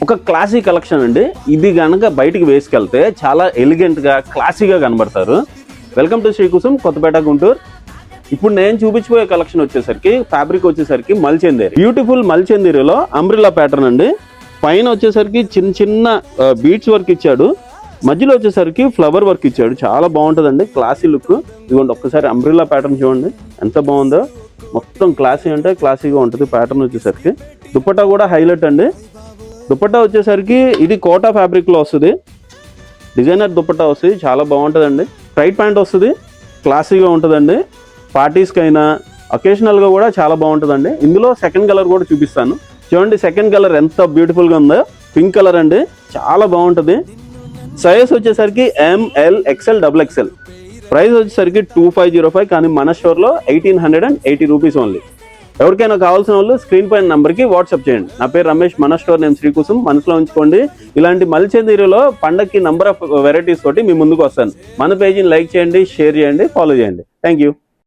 ఒక classy collection అండి. ఇది కనుక బయటికి వేసుకెళ్తే చాలా ఎలిగెంట్గా క్లాసీగా కనబడతారు. Welcome to Srikusum, Kothapeta, Guntur. ఇప్పుడు నేను చూపించిపోయే కలెక్షన్ వచ్చేసరికి ఫ్యాబ్రిక్ వచ్చేసరికి మల్చందేరి, బ్యూటిఫుల్ మల్చందేరిలో అంబ్రిల్లా ప్యాటర్న్ అండి. పైన వచ్చేసరికి చిన్న చిన్న బీడ్స్ వర్క్ ఇచ్చాడు, మధ్యలో వచ్చేసరికి ఫ్లవర్ వర్క్ ఇచ్చాడు. చాలా బాగుంటుందండి, క్లాసీ లుక్. ఇదిగోండి ఒక్కసారి అంబ్రిల్లా ప్యాటర్న్ చూడండి ఎంత బాగుందో. మొత్తం క్లాసీ అంటే క్లాసీగా ఉంటుంది ప్యాటర్న్ వచ్చేసరికి. దుపట్టా కూడా హైలైట్ అండి. దుపట్టా వచ్చేసరికి ఇది కోటా ఫ్యాబ్రిక్లో వస్తుంది, డిజైనర్ దుపట్టా వస్తుంది, చాలా బాగుంటుందండి. టైట్ ప్యాంట్ వస్తుంది, క్లాసీగా ఉంటుందండి. పార్టీస్కైనా అకేషనల్గా కూడా చాలా బాగుంటుందండి. ఇందులో సెకండ్ కలర్ కూడా చూపిస్తాను చూడండి. సెకండ్ కలర్ ఎంత బ్యూటిఫుల్గా ఉందో, పింక్ కలర్ అండి, చాలా బాగుంటుంది. సైజ్ వచ్చేసరికి ML XL XXL. ప్రైస్ వచ్చేసరికి 2505, కానీ మన స్టోర్లో 1880 రూపీస్ ఓన్లీ. ఎవరికైనా కావాల్సిన వాళ్ళు స్క్రీన్ పైన నెంబర్కి వాట్సాప్ చేయండి. నా పేరు రమేష్, మన స్టోర్ నేమ్ శ్రీకుసుమ్. మనసులో ఉంచుకోండి, ఇలాంటి మల్చందేరిలో పండక్కి నంబర్ ఆఫ్ వెరైటీస్ తోటి మీ ముందుకు వస్తాను. మన పేజీని లైక్ చేయండి, షేర్ చేయండి, ఫాలో చేయండి. Thank you.